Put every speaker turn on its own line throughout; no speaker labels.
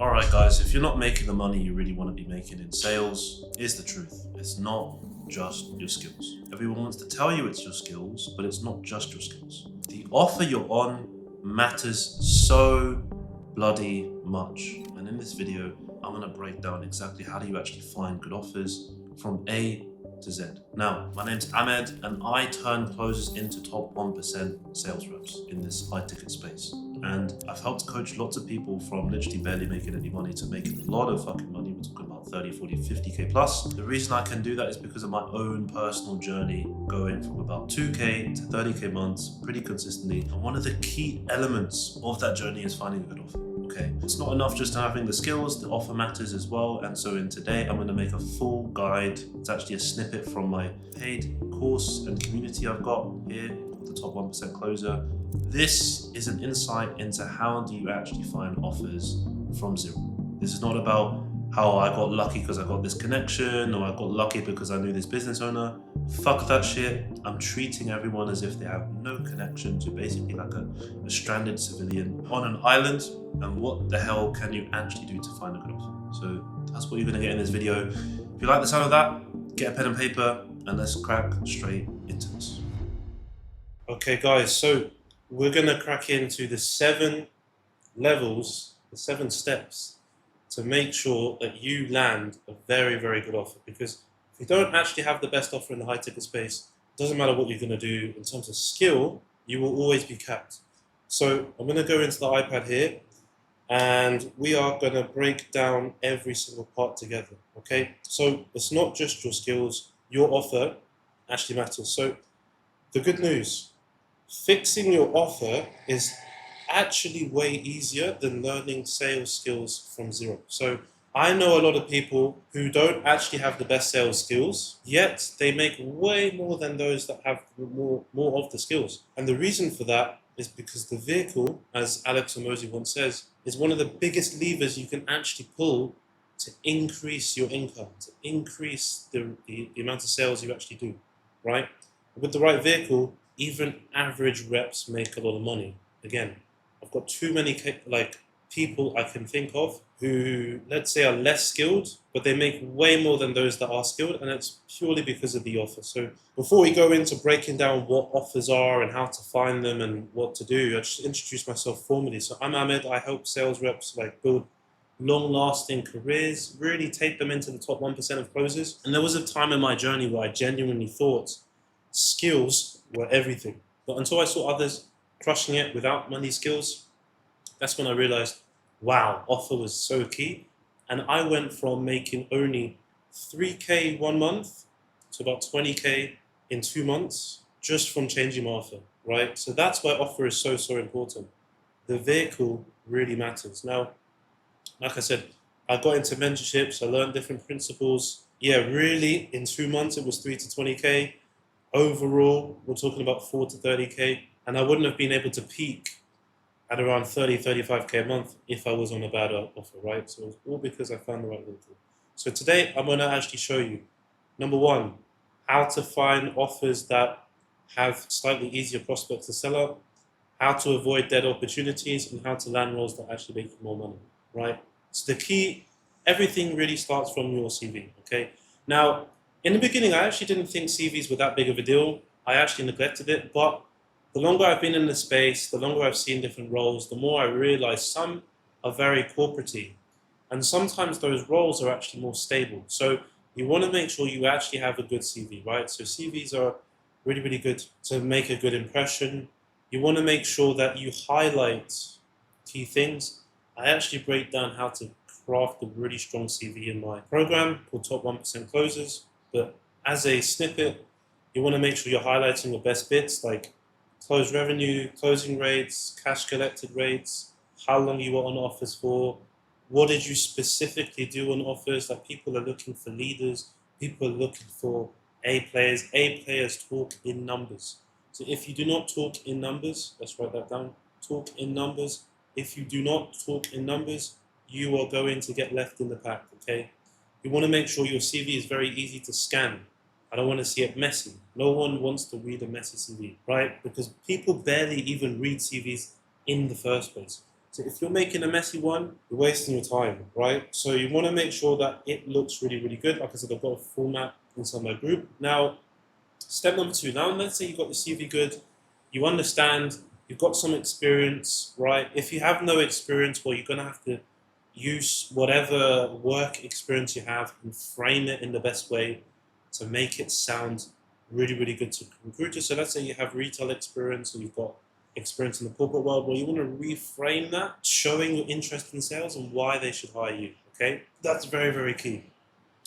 Alright guys, if you're not making the money you really want to be making in sales, here's the truth. It's not just your skills. Everyone wants to tell you it's your skills, but it's not just your skills. The offer you're on matters so bloody much. And in this video, I'm going to break down exactly how do you actually find good offers from A to Z. Now, my name's Ahmed, and I turn closers into top 1% sales reps in this high ticket space. And I've helped coach lots of people from literally barely making any money to making a lot of fucking money. We're talking about 30, 40, 50K plus. The reason I can do that is because of my own personal journey going from about 2K to 30K months pretty consistently. And one of the key elements of that journey is finding a good offer. Okay, it's not enough just having the skills, the offer matters as well. And so in today, I'm going to make a full guide. It's actually a snippet from my paid course and community I've got here, the top 1% closer. This is an insight into how do you actually find offers from zero. This is not about how I got lucky because I got this connection or I got lucky because I knew this business owner. Fuck that shit. I'm treating everyone as if they have no connection to basically like a stranded civilian on an island. And what the hell can you actually do to find a good offer? So that's what you're going to get in this video. If you like the sound of that, get a pen and paper and let's crack straight into this. Okay guys, so we're going to crack into the 7 levels, the 7 steps to make sure that you land a very, very good offer. Because if you don't actually have the best offer in the high ticket space, it doesn't matter what you're going to do in terms of skill, you will always be capped. So I'm going to go into the iPad here and we are going to break down every single part together. Okay, so it's not just your skills, your offer actually matters. So the good news, fixing your offer is actually way easier than learning sales skills from zero. So I know a lot of people who don't actually have the best sales skills, yet they make way more than those that have more of the skills. And the reason for that is because the vehicle, as Alex Hormozi once says, is one of the biggest levers you can actually pull to increase your income, to increase the amount of sales you actually do, right? With the right vehicle, even average reps make a lot of money. Again, I've got too many people I can think of who, let's say, are less skilled, but they make way more than those that are skilled, and it's purely because of the offer. So before we go into breaking down what offers are and how to find them and what to do, I just introduce myself formally. So I'm Ahmed. I help sales reps build long-lasting careers, really take them into the top 1% of closers. And there was a time in my journey where I genuinely thought skills were everything. But until I saw others crushing it without money skills, that's when I realized, wow, offer was so key. And I went from making only 3K 1 month to about 20K in 2 months just from changing my offer, right? So that's why offer is so, so important. The vehicle really matters. Now, like I said, I got into mentorships, I learned different principles. Yeah, really, in 2 months, it was 3 to 20K. Overall, we're talking about 4 to 30K. And I wouldn't have been able to peak at around 30, 35K a month if I was on a bad offer, right? So it's all because I found the right vehicle. So today, I'm going to actually show you, number 1, how to find offers that have slightly easier prospects to sell up, how to avoid dead opportunities, and how to land roles that actually make you more money, right? So the key, everything really starts from your CV, okay? Now, in the beginning, I actually didn't think CVs were that big of a deal. I actually neglected it, but the longer I've been in the space, the longer I've seen different roles, the more I realize some are very corporate-y. And sometimes those roles are actually more stable. So you want to make sure you actually have a good CV, right? So CVs are really, really good to make a good impression. You want to make sure that you highlight key things. I actually break down how to craft a really strong CV in my program called Top 1% Closers. But as a snippet, you want to make sure you're highlighting the best bits like closed revenue, closing rates, cash collected rates, how long you were on offers for, what did you specifically do on offers. Like, people are looking for leaders, people are looking for A players. A players talk in numbers. So if you do not talk in numbers, let's write that down, talk in numbers. If you do not talk in numbers, you are going to get left in the pack, okay? You want to make sure your CV is very easy to scan. I don't want to see it messy. No one wants to read a messy CV, right? Because people barely even read CVs in the first place.
So if you're making a messy one, you're wasting your time, right? So you want to make sure that it looks really, really good. Like I said, I've got a format inside my group. Now, step number 2. Now, let's say you've got your CV good, you understand, you've got some experience, right? If you have no experience, well, you're going to have to use whatever work experience you have and frame it in the best way to make it sound really, really good to recruiters. So let's say you have retail experience or you've got experience in the corporate world. Well, you want to reframe that, showing your interest in sales and why they should hire you. Okay, that's very, very key.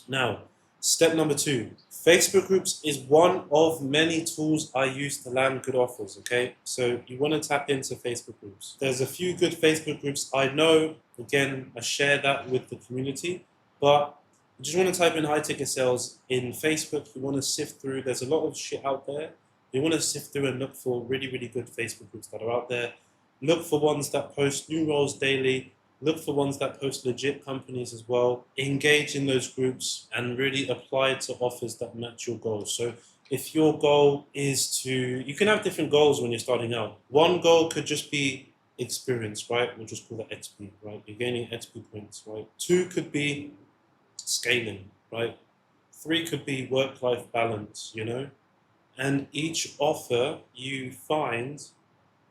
Now, step number 2. Facebook groups is one of many tools I use to land good offers, okay? So you want to tap into Facebook groups. There's a few good Facebook groups I know. Again, I share that with the community, but you just want to type in high ticket sales in Facebook. You want to sift through. There's a lot of shit out there. You want to sift through and look for really, really good Facebook groups that are out there. Look for ones that post new roles daily. Look for ones that post legit companies as well. Engage in those groups and really apply to offers that match your goals. So if your goal is to, you can have different goals when you're starting out. One goal could just be experience, right? We'll just call that XP, right? You're gaining XP points, right? 2 could be scaling, right? 3 could be work-life balance, you know? And each offer you find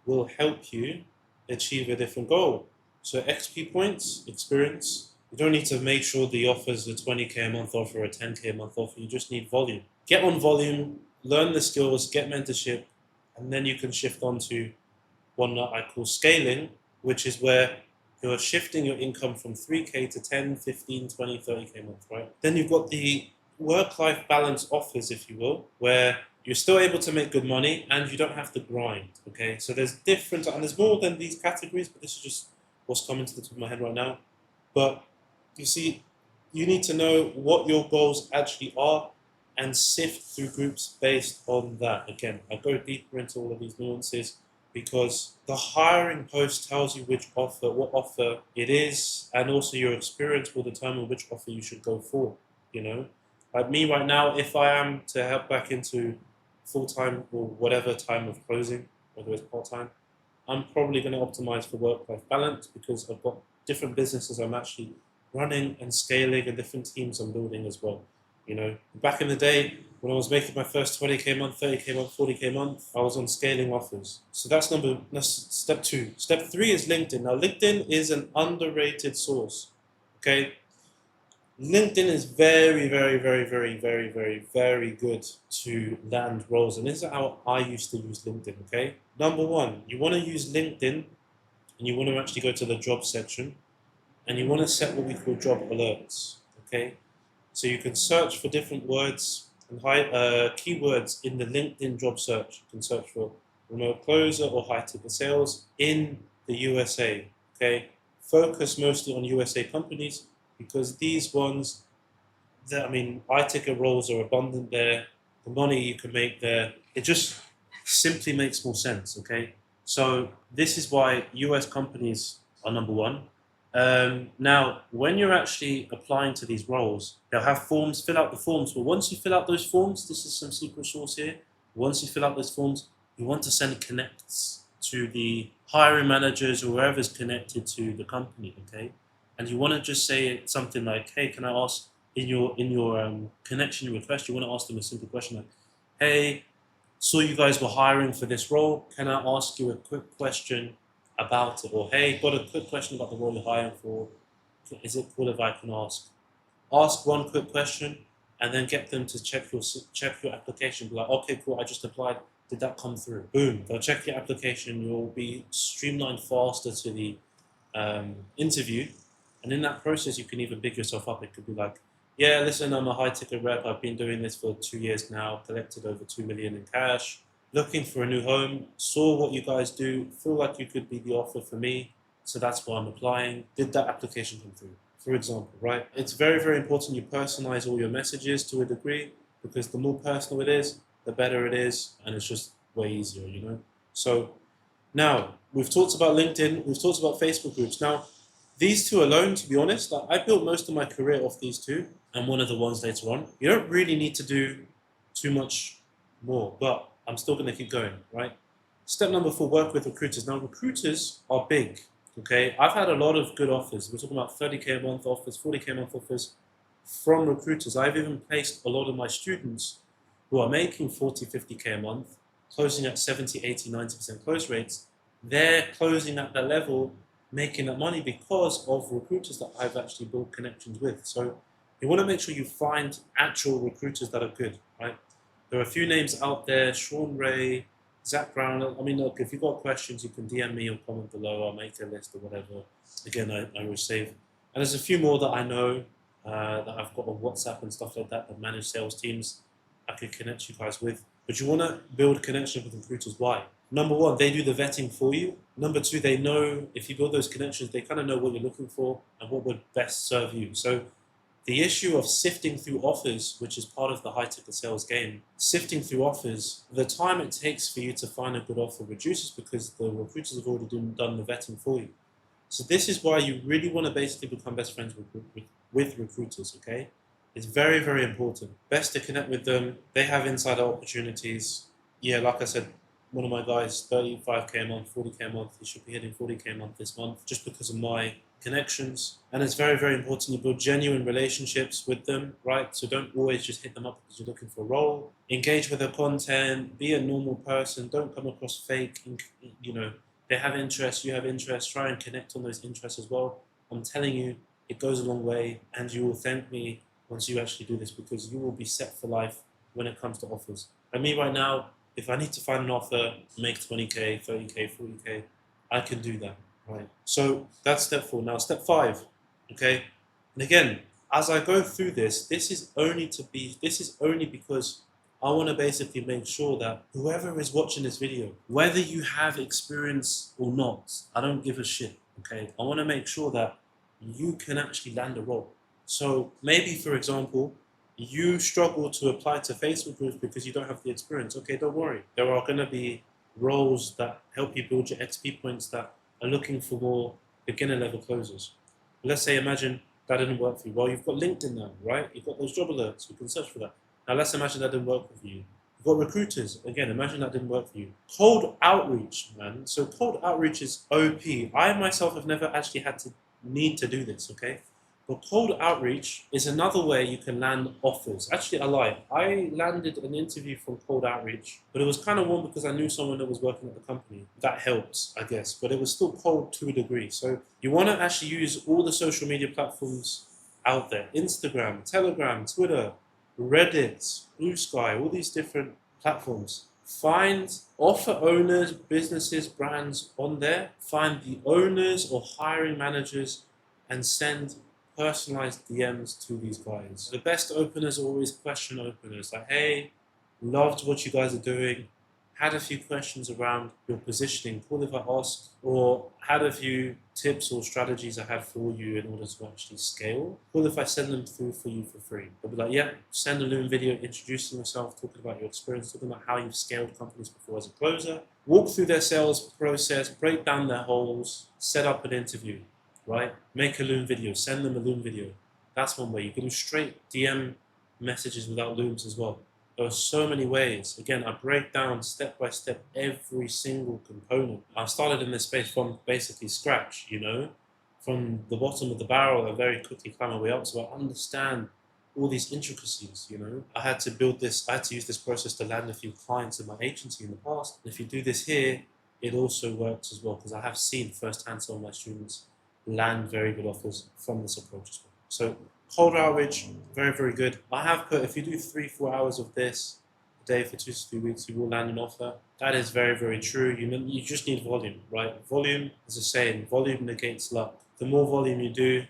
will help you achieve a different goal. So XP points, experience. You don't need to make sure the offer's a 20k a month offer or a 10k a month offer. You just need volume. Get on volume, learn the skills, get mentorship, and then you can shift on to one that I call scaling, which is where you're shifting your income from 3k to 10, 15, 20, 30k a month, right? Then you've got the work-life balance offers, if you will, where you're still able to make good money and you don't have to grind, okay? So there's different, and there's more than these categories, but this is just what's coming to the top of my head right now. But you see, you need to know what your goals actually are and sift through groups based on that. Again, I go deeper into all of these nuances because the hiring post tells you which offer, what offer it is, and also your experience will determine which offer you should go for, you know? Like me right now, if I am to help back into full-time or whatever time of closing, whether it's part-time, I'm probably going to optimize for work-life balance because I've got different businesses I'm actually running and scaling and different teams I'm building as well. You know, back in the day when I was making my first 20k a month, 30k a month, 40k a month, I was on scaling offers. So that's step 2. Step 3 is LinkedIn. Now, LinkedIn is an underrated source. Okay, LinkedIn is very, very, very, very, very, very, very good to land roles. And this is how I used to use LinkedIn, okay? Number 1, you want to use LinkedIn and you want to actually go to the job section and you want to set what we call job alerts, okay? So you can search for different words and keywords in the LinkedIn job search. You can search for remote closer or high ticket sales in the USA, okay? Focus mostly on USA companies because these ones, high ticket roles are abundant there. The money you can make there, it just simply makes more sense, okay? So this is why US companies are number 1. Now, when you're actually applying to these roles, they'll have forms, fill out the forms. But once you fill out those forms, this is some secret sauce here. Once you fill out those forms, you want to send connects to the hiring managers or whoever's connected to the company, okay? And you want to just say something like, "Hey, can I ask in your connection request? You want to ask them a simple question like, "Hey, saw you guys were hiring for this role. Can I ask you a quick question about it?" Or, "Hey, got a quick question about the role you're hiring for. Is it cool if I can ask?" Ask one quick question, and then get them to check your application. Be like, "Okay, cool. I just applied. Did that come through?" Boom. They'll check your application. You'll be streamlined faster to the interview, and in that process, you can even big yourself up. It could be like, "Yeah, listen, I'm a high ticket rep. I've been doing this for 2 years now. Collected over 2 million in cash. Looking for a new home. Saw what you guys do. Feel like you could be the offer for me. So that's why I'm applying. Did that application come through?" For example, right? It's very, very important you personalize all your messages to a degree because the more personal it is, the better it is, and it's just way easier, you know? So now we've talked about LinkedIn, we've talked about Facebook groups. Now, these 2 alone, to be honest, I built most of my career off these 2 and one of the ones later on. You don't really need to do too much more, but I'm still going to keep going, right? Step number 4, work with recruiters. Now, recruiters are big. Okay, I've had a lot of good offers. We're talking about 30K a month offers, 40K a month offers from recruiters. I've even placed a lot of my students who are making 40, 50K a month, closing at 70, 80, 90% close rates. They're closing at that level, making that money because of recruiters that I've actually built connections with. So you want to make sure you find actual recruiters that are good, right? There are a few names out there, Sean Ray, Zach Brown. I mean, look, if you've got questions, you can DM me or comment below. I'll make a list or whatever. Again, I will save. And there's a few more that I know that I've got on WhatsApp and stuff like that manage sales teams I could connect you guys with. But you want to build connections with recruiters. Why? Number one, they do the vetting for you. Number two, they know if you build those connections, they kind of know what you're looking for and what would best serve you. So the issue of sifting through offers, which is part of the high ticket sales game, sifting through offers, the time it takes for you to find a good offer reduces because the recruiters have already done the vetting for you. So this is why you really want to basically become best friends with recruiters, okay? It's very, very important. Best to connect with them. They have insider opportunities. Yeah, like I said, one of my guys, 35K a month, 40K a month, he should be hitting 40K a month this month just because of my connections. And it's very, very important you build genuine relationships with them, right? So don't always just hit them up because you're looking for a role. Engage with their content, be a normal person, don't come across fake, you know, they have interests, you have interests, try and connect on those interests as well. I'm telling you, it goes a long way, and you will thank me once you actually do this because you will be set for life when it comes to offers. And me right now, if I need to find an offer, make 20K, 30K, 40K, I can do that, right? So that's step 4. Now, step 5, okay? And again, as I go through this, this is only because I want to basically make sure that whoever is watching this video, whether you have experience or not, I don't give a shit, okay? I want to make sure that you can actually land a role. So maybe, for example, you struggle to apply to Facebook groups because you don't have the experience. Okay, don't worry. There are going to be roles that help you build your XP points that are looking for more beginner level closers. Let's say, imagine that didn't work for you. Well, you've got LinkedIn now, right? You've got those job alerts. You can search for that. Now, let's imagine that didn't work for you. You've got recruiters. Again, imagine that didn't work for you. Cold outreach, man. So cold outreach is OP. I myself have never actually had to need to do this, okay? But cold outreach is another way you can land offers. Actually, I lie. I landed an interview from cold outreach, but it was kind of warm because I knew someone that was working at the company. That helps, I guess, but it was still cold to a degree. So you want to actually use all the social media platforms out there. Instagram, Telegram, Twitter, Reddit, Blue Sky, all these different platforms. Find offer owners, businesses, brands on there. Find the owners or hiring managers and send personalized DMs to these guys. The best openers are always question openers. Like, hey, loved what you guys are doing. Had a few questions around your positioning. Cool if I asked, or had a few tips or strategies I have for you in order to actually scale. Cool if I send them through for you for free. They'll be like, yeah, send a Loom video introducing yourself, talking about your experience, talking about how you've scaled companies before as a closer. Walk through their sales process, break down their holes, set up an interview. Right? Make a Loom video, send them a Loom video. That's one way. You can do straight DM messages without Looms as well. There are so many ways. Again, I break down step by step every single component. I started in this space from basically scratch, you know, from the bottom of the barrel. I very quickly climb my way up, so I understand all these intricacies, you know. I had to use this process to land a few clients in my agency in the past. And if you do this here, it also works as well, because I have seen firsthand some of my students land very good offers from this approach as well. So cold outreach, very, very good. I have put, if you do 3-4 hours of this a day for 2 to 3 weeks, you will land an offer. That is very, very true. You just need volume, right? Volume is a saying, volume negates luck. The more volume you do,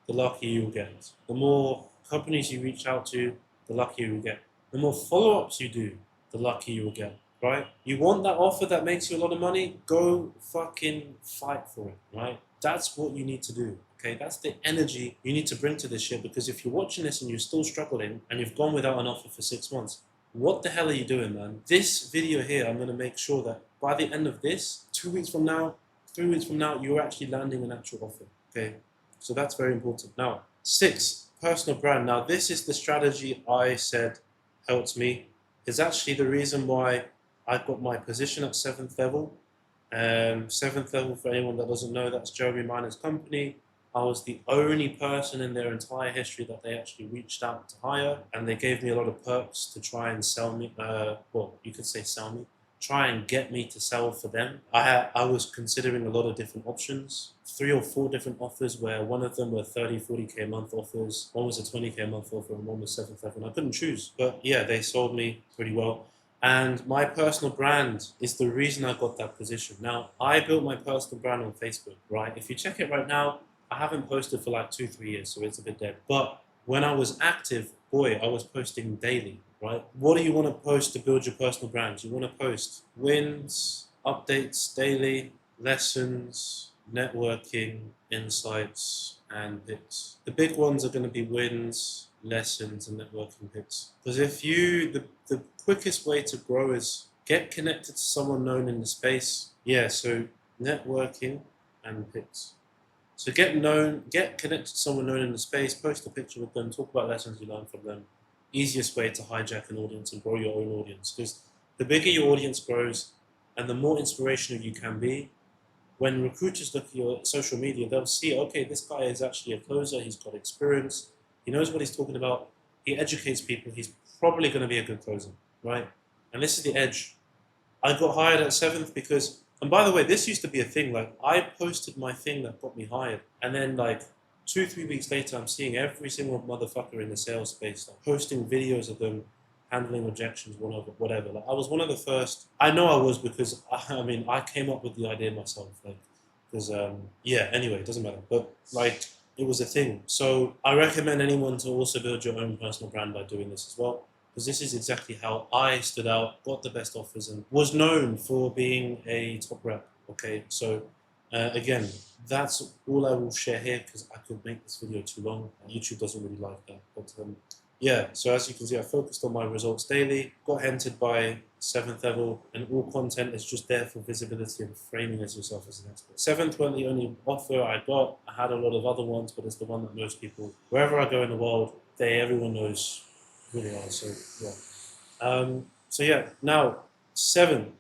the luckier you will get. The more companies you reach out to, the luckier you will get. The more follow-ups you do, the luckier you will get, right? You want that offer that makes you a lot of money? Go fucking fight for it, right? That's what you need to do, okay? That's the energy you need to bring to this shit, because if you're watching this and you're still struggling and you've gone without an offer for 6 months, what the hell are you doing, man? This video here, I'm going to make sure that by the end of this, 2 weeks from now, 3 weeks from now, you're actually landing an actual offer, okay? So that's very important. Now, 6, personal brand. Now, this is the strategy I said helped me. It's actually the reason why I got my position at 7th level. Seventh Level, for anyone that doesn't know, that's Jeremy Miner's company. I was the only person in their entire history that they actually reached out to hire, and they gave me a lot of perks to try and sell me. Well, you could say sell me, try and get me to sell for them. I was considering a lot of different options, 3 or 4 different offers, where one of them were 30, 40K a month offers, one was a 20K a month offer, and one was 7th level. And I couldn't choose, but yeah, they sold me pretty well. And my personal brand is the reason I got that position. Now, I built my personal brand on Facebook, right? If you check it right now, I haven't posted for like 2-3 years, so it's a bit dead. But when I was active, boy, I was posting daily, right? What do you want to post to build your personal brand? You want to post wins, updates daily, lessons, networking, insights, and hits. The big ones are going to be wins, lessons, and networking hits. Because if you, the quickest way to grow is get connected to someone known in the space. Yeah, so networking and hits. So get connected to someone known in the space, post a picture with them, talk about lessons you learned from them. Easiest way to hijack an audience and grow your own audience. Because the bigger your audience grows and the more inspirational you can be, when recruiters look at your social media, they'll see, okay, this guy is actually a closer, he's got experience, he knows what he's talking about, he educates people, he's probably going to be a good closer, right? And this is the edge. I got hired at 7th because, and by the way, this used to be a thing. Like, I posted my thing that got me hired, and then like 2-3 weeks later, I'm seeing every single motherfucker in the sales space like, posting videos of them handling objections, whatever. Like, I was one of the first. I know I was because I mean I came up with the idea myself. Like, because yeah. Anyway, it doesn't matter. But like, it was a thing. So I recommend anyone to also build your own personal brand by doing this as well, because this is exactly how I stood out, got the best offers, and was known for being a top rep. Okay, so again, that's all I will share here because I could make this video too long. YouTube doesn't really like that. But yeah, so as you can see, I focused on my results daily, got entered by 7th level, and all content is just there for visibility and framing as yourself as an expert. 7th wasn't the only offer I got. I had a lot of other ones, but it's the one that most people, wherever I go in the world, everyone knows who they are. So yeah. So yeah, now 7,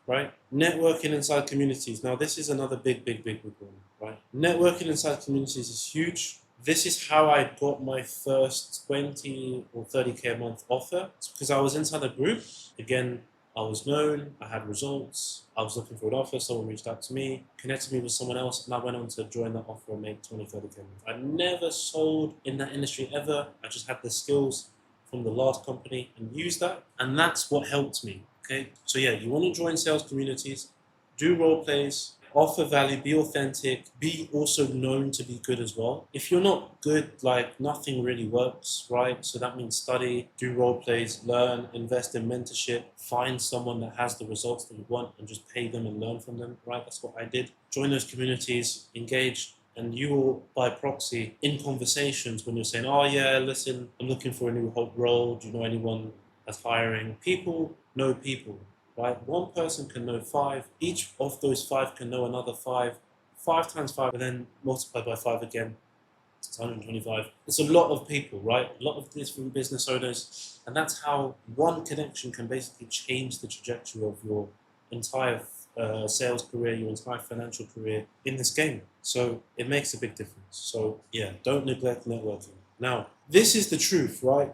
right? Networking inside communities. Now this is another big one, right? Networking inside communities is huge. This is how I got my first 20 or 30K a month offer. It's because I was inside a group. Again, I was known, I had results, I was looking for an offer, someone reached out to me, connected me with someone else, and I went on to join that offer and make 20, 30K a month. I never sold in that industry ever. I just had the skills from the last company and use that, and that's what helped me. Okay, so yeah, you want to join sales communities, do role plays, offer value, be authentic, be also known to be good as well. If you're not good, like nothing really works, right? So that means study, do role plays, learn, invest in mentorship, find someone that has the results that you want and just pay them and learn from them, right? That's what I did. Join those communities, engage, and you will, by proxy, in conversations when you're saying, oh yeah, listen, I'm looking for a new role, do you know anyone that's hiring? People know people, right? One person can know 5, each of those 5 can know another 5, 5 times 5, and then multiply by 5 again, it's 125. It's a lot of people, right? A lot of different business owners, and that's how one connection can basically change the trajectory of your entire sales career, your entire financial career in this game. So it makes a big difference. So yeah, don't neglect networking. Now, this is the truth, right?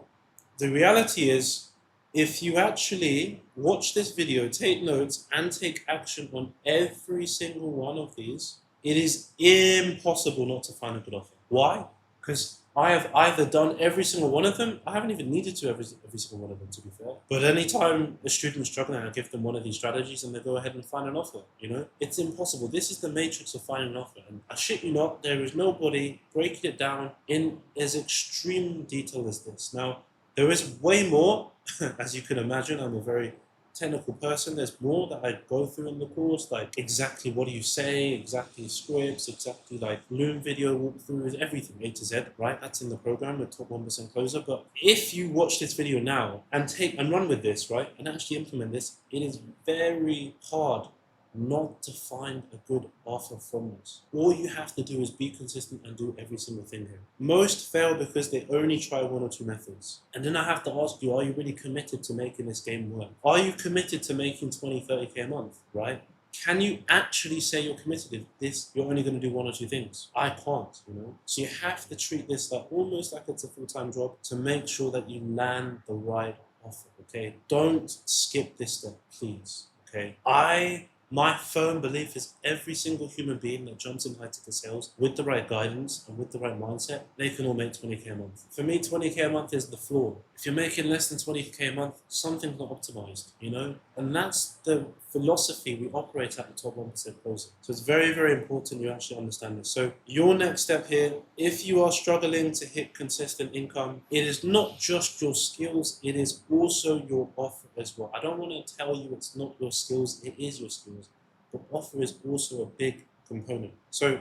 The reality is, if you actually watch this video, take notes, and take action on every single one of these, it is impossible not to find a good offer. Why? Because I have either done every single one of them. I haven't even needed to every single one of them, to be fair. But anytime a student's struggling, I give them one of these strategies and they go ahead and find an offer. You know, it's impossible. This is the matrix of finding an offer. And I shit you not, there is nobody breaking it down in as extreme detail as this. Now, there is way more, as you can imagine. I'm a very technical person. There's more that I go through in the course, like exactly what do you say, exactly scripts, exactly like Loom video walkthroughs, everything A to Z, right? That's in the program with Top 1% Closer. But if you watch this video now and take and run with this, right, and actually implement this, it is very hard not to find a good offer from this. All you have to do is be consistent and do every single thing here. Most fail because they only try 1 or 2 methods. And then I have to ask you, are you really committed to making this game work? Are you committed to making 20, 30K a month, right? can you actually say you're committed if this you're only going to do one or two things? I can't, So you have to treat this like almost like it's a full-time job to make sure that you land the right offer. Okay, don't skip this step, please. Okay, my firm belief is every single human being that jumps in high-ticket sales with the right guidance and with the right mindset, they can all make 20K a month. For me, 20K a month is the floor. If you're making less than 20K a month, something's not optimized, And that's the philosophy we operate at the top 1% closing. So it's very, very important you actually understand this. So your next step here, if you are struggling to hit consistent income, it is not just your skills, it is also your offer as well. I don't want to tell you it's not your skills, it is your skills. But offer is also a big component. So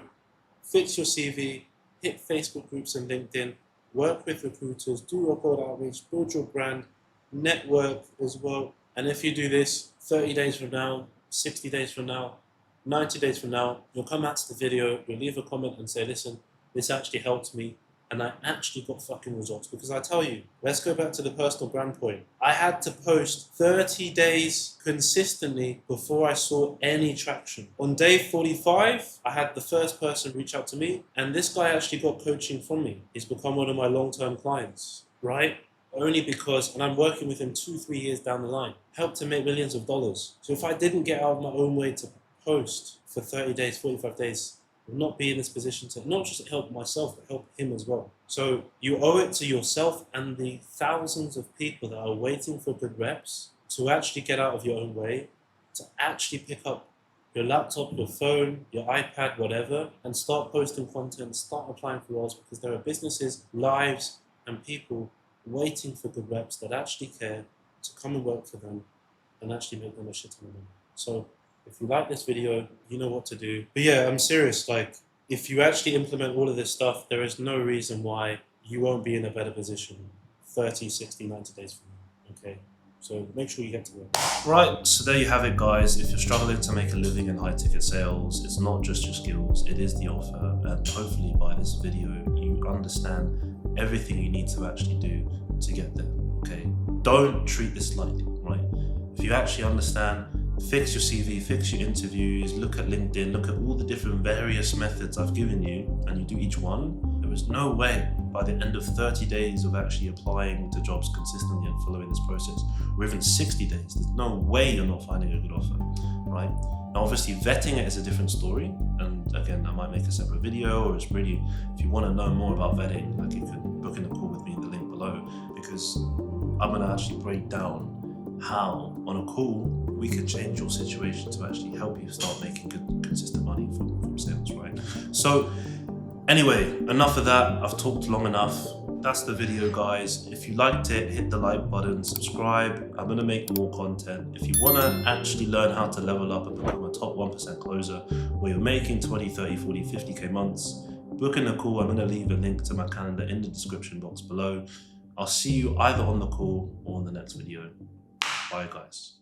fix your CV, hit Facebook groups and LinkedIn, work with recruiters, do your cold outreach, build your brand, network as well. And if you do this 30 days from now, 60 days from now, 90 days from now, you'll come out to the video, you'll leave a comment and say, listen, this actually helped me and I actually got fucking results. Because I tell you, let's go back to the personal brand point. I had to post 30 days consistently before I saw any traction. On day 45, I had the first person reach out to me and this guy actually got coaching from me. He's become one of my long-term clients, right? Only because, and I'm working with him 2-3 years down the line, helped him make millions of dollars. So if I didn't get out of my own way to post for 30 days, 45 days, I would not be in this position to not just help myself, but help him as well. So you owe it to yourself and the thousands of people that are waiting for good reps to actually get out of your own way, to actually pick up your laptop, your phone, your iPad, whatever, and start posting content, start applying for roles, because there are businesses, lives, and people waiting for good reps that actually care to come and work for them and actually make them a shit ton of money. So if you like this video, you know what to do. But yeah, I'm serious. Like, if you actually implement all of this stuff, there is no reason why you won't be in a better position 30, 60, 90 days from now. Okay? So make sure you get to work.
Right, so there you have it, guys. If you're struggling to make a living in high-ticket sales, it's not just your skills, it is the offer. And hopefully by this video, you understand everything you need to actually do to get there, okay? Don't treat this lightly, right? If you actually understand, fix your CV, fix your interviews, look at LinkedIn, look at all the different various methods I've given you, and you do each one, there is no way by the end of 30 days of actually applying to jobs consistently and following this process, or even 60 days, there's no way you're not finding a good offer, right? Now, obviously, vetting it is a different story, and again, I might make a separate video, or it's really, if you want to know more about vetting, like, you can book in a call with me in the link below, because I'm going to actually break down how, on a call, we can change your situation to actually help you start making good, consistent money from sales, right? So, anyway, enough of that. I've talked long enough. That's the video, guys. If you liked it, hit the like button, subscribe. I'm gonna make more content. If you wanna actually learn how to level up and become a top 1% closer, where you're making 20, 30, 40, 50K months, book in a call. I'm gonna leave a link to my calendar in the description box below. I'll see you either on the call or on the next video. Bye, guys.